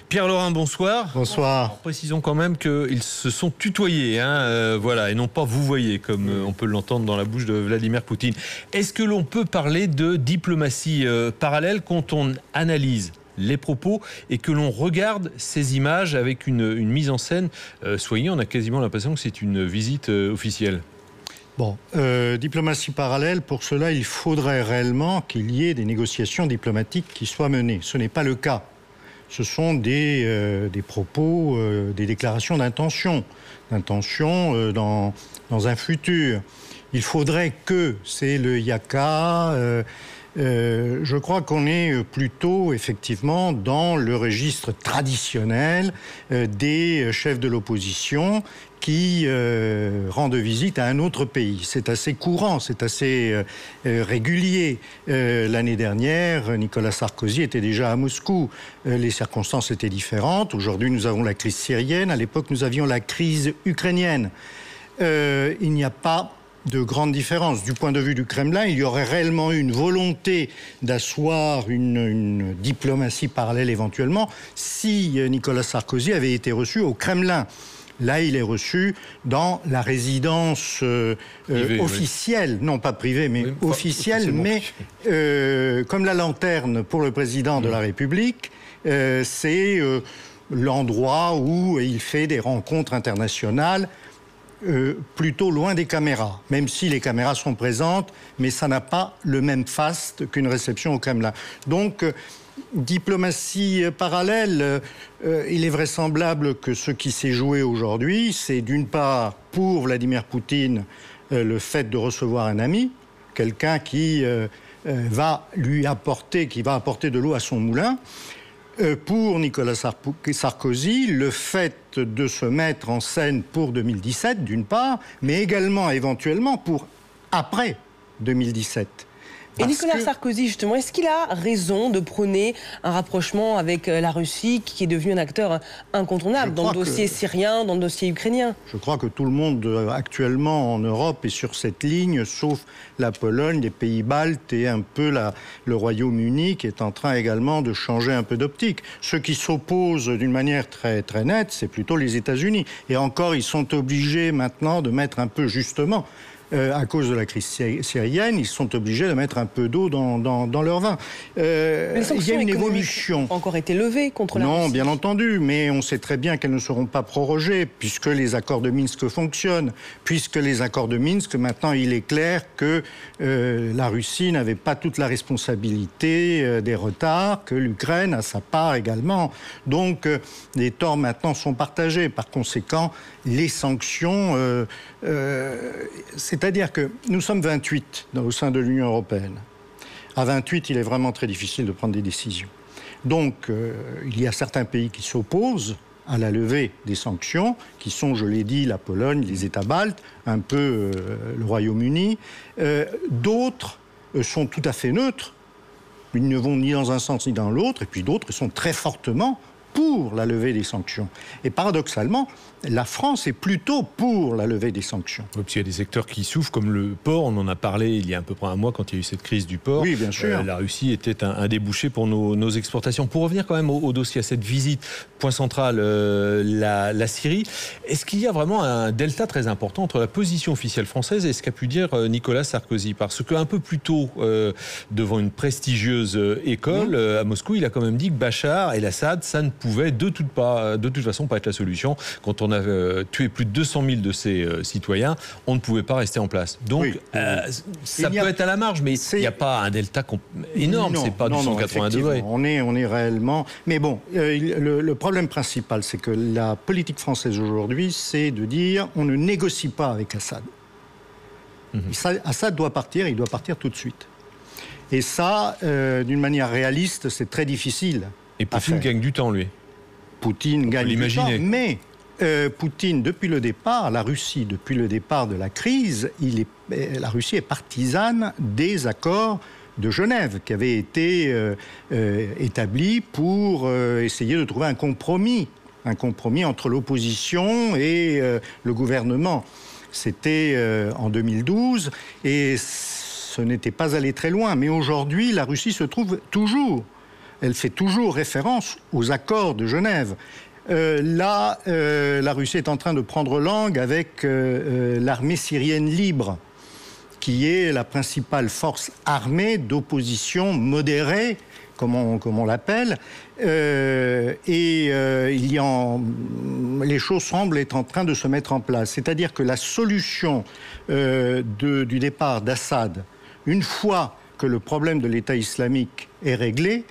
Pierre Laurin, bonsoir. Bonsoir. Alors, précisons quand même qu'ils se sont tutoyés, voilà, et non pas vous voyez, comme on peut l'entendre dans la bouche de Vladimir Poutine. Est-ce que l'on peut parler de diplomatie parallèle quand on analyse les propos et que l'on regarde ces images avec une mise en scène soignée? On a quasiment l'impression que c'est une visite officielle. Bon, diplomatie parallèle, pour cela, il faudrait réellement qu'il y ait des négociations diplomatiques qui soient menées. Ce n'est pas le cas. Ce sont des propos, des déclarations d'intention dans un futur. Il faudrait que, c'est le yaka, je crois qu'on est plutôt effectivement dans le registre traditionnel des chefs de l'opposition qui rendent visite à un autre pays. C'est assez courant, c'est assez régulier. L'année dernière, Nicolas Sarkozy était déjà à Moscou. Les circonstances étaient différentes. Aujourd'hui, nous avons la crise syrienne. À l'époque, nous avions la crise ukrainienne. Il n'y a pas de grande différence. Du point de vue du Kremlin, il y aurait réellement eu une volonté d'asseoir une diplomatie parallèle éventuellement si Nicolas Sarkozy avait été reçu au Kremlin. Là, il est reçu dans la résidence officielle, oui. Non pas privée, mais oui, officielle, mais comme la lanterne pour le président de la République, c'est l'endroit où il fait des rencontres internationales plutôt loin des caméras, même si les caméras sont présentes, mais ça n'a pas le même faste qu'une réception au Kremlin. Donc, diplomatie parallèle, il est vraisemblable que ce qui s'est joué aujourd'hui, c'est d'une part, pour Vladimir Poutine, le fait de recevoir un ami, quelqu'un qui va lui apporter, qui va apporter de l'eau à son moulin. Pour Nicolas Sarkozy, le fait de se mettre en scène pour 2017, d'une part, mais également éventuellement pour après 2017. Et Nicolas Sarkozy, justement, est-ce qu'il a raison de prôner un rapprochement avec la Russie, qui est devenu un acteur incontournable dans le dossier syrien, dans le dossier ukrainien? Je crois que tout le monde actuellement en Europe est sur cette ligne, sauf la Pologne, les pays baltes et un peu le Royaume-Uni, qui est en train également de changer un peu d'optique. Ceux qui s'opposent d'une manière très, très nette, c'est plutôt les États-Unis. Et encore, ils sont obligés maintenant de mettre un peu, justement, à cause de la crise syrienne, ils sont obligés de mettre un peu d'eau dans leur vin. Il y a une évolution. Ont encore été levées contre la Russie. Non, bien entendu, mais on sait très bien qu'elles ne seront pas prorogées, puisque les accords de Minsk fonctionnent. Puisque les accords de Minsk, maintenant, il est clair que la Russie n'avait pas toute la responsabilité des retards, que l'Ukraine a sa part également. Donc, les torts maintenant sont partagés. Par conséquent, les sanctions... c'est-à-dire que nous sommes 28 au sein de l'Union européenne. À 28, il est vraiment très difficile de prendre des décisions. Donc, il y a certains pays qui s'opposent à la levée des sanctions, qui sont, je l'ai dit, la Pologne, les États baltes, un peu le Royaume-Uni. D'autres sont tout à fait neutres. Ils ne vont ni dans un sens ni dans l'autre. Et puis d'autres sont très fortement pour la levée des sanctions. Et paradoxalement, la France est plutôt pour la levée des sanctions. Oui, parce qu'il y a des secteurs qui souffrent, comme le porc. On en a parlé il y a à peu près un mois quand il y a eu cette crise du porc. Oui, bien sûr. La Russie était un débouché pour nos exportations. Pour revenir quand même au dossier, à cette visite, point central, la Syrie, est-ce qu'il y a vraiment un delta très important entre la position officielle française et ce qu'a pu dire Nicolas Sarkozy? Parce qu'un peu plus tôt, devant une prestigieuse école à Moscou, il a quand même dit que Bachar el Assad, ça ne pouvait de toute façon pas être la solution. Quand on a tué plus de 200 000 de ses citoyens, on ne pouvait pas rester en place. Donc, ça peut être à la marge, mais il n'y a pas un delta énorme. C'est pas du 180 degrés. On est réellement... Mais bon, le problème principal, c'est que la politique française aujourd'hui, c'est de dire on ne négocie pas avec Assad. Assad doit partir, il doit partir tout de suite. Et ça, d'une manière réaliste, c'est très difficile. Et Poutine gagne du temps, lui. Poutine gagne du temps, mais Poutine, depuis le départ, la Russie, depuis le départ de la crise, la Russie est partisane des accords de Genève qui avaient été établis pour essayer de trouver un compromis entre l'opposition et le gouvernement. C'était en 2012 et ce n'était pas allé très loin. Mais aujourd'hui, la Russie se trouve toujours elle fait toujours référence aux accords de Genève. Là, la Russie est en train de prendre langue avec l'armée syrienne libre, qui est la principale force armée d'opposition modérée, comme on l'appelle, les choses semblent être en train de se mettre en place. C'est-à-dire que la solution du départ d'Assad, une fois que le problème de l'État islamique est réglé,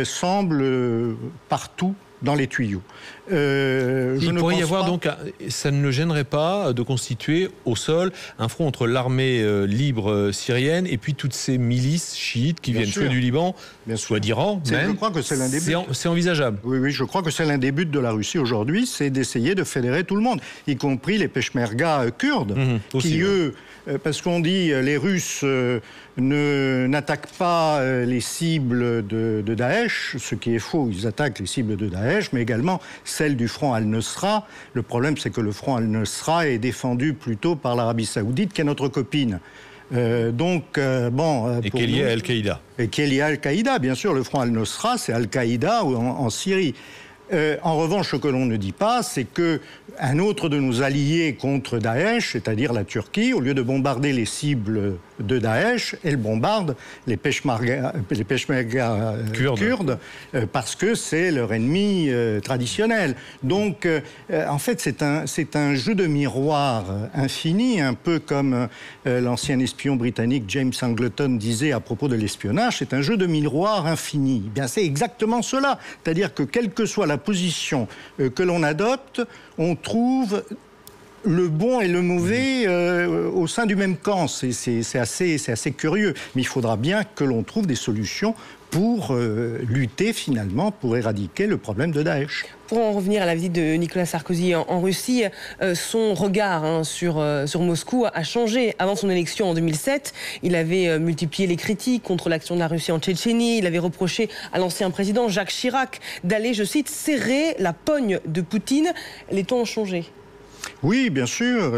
semble partout dans les tuyaux. Il pourrait y avoir donc, ça ne le gênerait pas de constituer au sol un front entre l'armée libre syrienne et puis toutes ces milices chiites qui viennent soit du Liban, soit d'Iran. Je crois que c'est l'un des buts. C'est envisageable. Oui, je crois que c'est l'un des buts de la Russie aujourd'hui, c'est d'essayer de fédérer tout le monde, y compris les peshmerga kurdes, qui eux, parce qu'on dit les Russes n'attaquent pas les cibles de Daesh, ce qui est faux, ils attaquent les cibles de Daesh, mais également celle du front Al-Nusra. Le problème, c'est que le front Al-Nusra est défendu plutôt par l'Arabie Saoudite, qui est notre copine. Et qui est lié à Al-Qaïda. Et qui est lié à Al-Qaïda, bien sûr. Le front Al-Nusra, c'est Al-Qaïda en Syrie. En revanche, ce que l'on ne dit pas, c'est qu'un autre de nos alliés contre Daesh, c'est-à-dire la Turquie, au lieu de bombarder les cibles de Daesh, elle bombarde les peshmerga kurdes parce que c'est leur ennemi traditionnel. Donc, en fait, c'est un jeu de miroir infini, un peu comme l'ancien espion britannique James Angleton disait à propos de l'espionnage, c'est un jeu de miroir infini. Eh bien, c'est exactement cela. C'est-à-dire que quelle que soit la position que l'on adopte, on trouve le bon et le mauvais au sein du même camp. C'est assez curieux. Mais il faudra bien que l'on trouve des solutions pour lutter finalement, pour éradiquer le problème de Daesh. Pour en revenir à la visite de Nicolas Sarkozy en Russie, son regard sur Moscou a changé. Avant son élection en 2007, il avait multiplié les critiques contre l'action de la Russie en Tchétchénie. Il avait reproché à l'ancien président Jacques Chirac d'aller, je cite, serrer la pogne de Poutine. Les temps ont changé. Oui, bien sûr.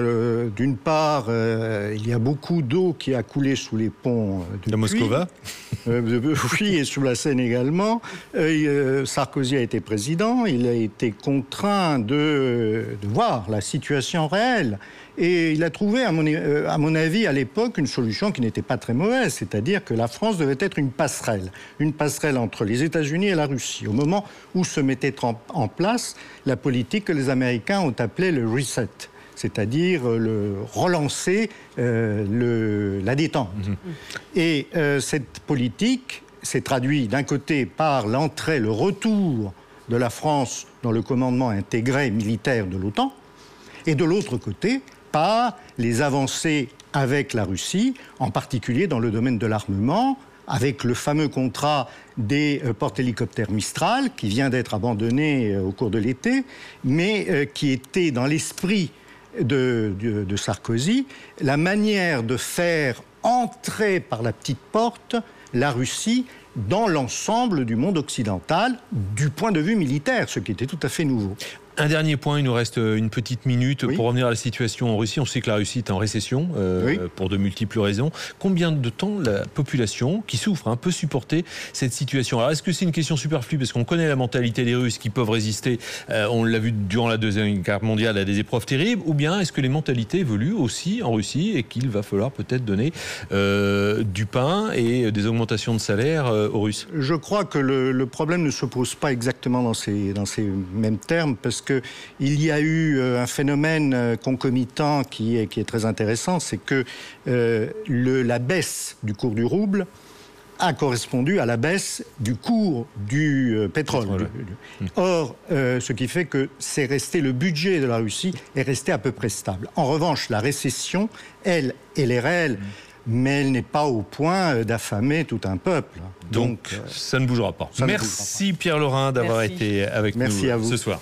D'une part, il y a beaucoup d'eau qui a coulé sous les ponts de Moscova. Oui, et sous la Seine également. Sarkozy a été président. Il a été contraint de voir la situation réelle. Et il a trouvé, à mon avis, à l'époque, une solution qui n'était pas très mauvaise, c'est-à-dire que la France devait être une passerelle entre les États-Unis et la Russie, au moment où se mettait en place la politique que les Américains ont appelée le reset, c'est-à-dire relancer la détente. Et cette politique s'est traduite d'un côté par le retour de la France dans le commandement intégré militaire de l'OTAN, et de l'autre côté, par les avancées avec la Russie, en particulier dans le domaine de l'armement, avec le fameux contrat des porte-hélicoptères Mistral, qui vient d'être abandonné au cours de l'été, mais qui était dans l'esprit de Sarkozy, la manière de faire entrer par la petite porte la Russie dans l'ensemble du monde occidental, du point de vue militaire, ce qui était tout à fait nouveau. Un dernier point, il nous reste une petite minute pour revenir à la situation en Russie. On sait que la Russie est en récession pour de multiples raisons. Combien de temps la population qui souffre peut supporter cette situation? Alors est-ce que c'est une question superflue parce qu'on connaît la mentalité des Russes qui peuvent résister, on l'a vu durant la Deuxième Guerre mondiale, à des épreuves terribles, ou bien est-ce que les mentalités évoluent aussi en Russie et qu'il va falloir peut-être donner du pain et des augmentations de salaire aux Russes? Je crois que le problème ne se pose pas exactement dans ces mêmes termes, parce qu'il y a eu un phénomène concomitant qui est très intéressant, c'est que la baisse du cours du rouble a correspondu à la baisse du cours du pétrole. Or, ce qui fait que le budget de la Russie est resté à peu près stable. En revanche, la récession, elle est réelle. Mais elle n'est pas au point d'affamer tout un peuple. Donc ça ne bougera pas. Merci Pierre Laurin d'avoir été avec nous ce soir.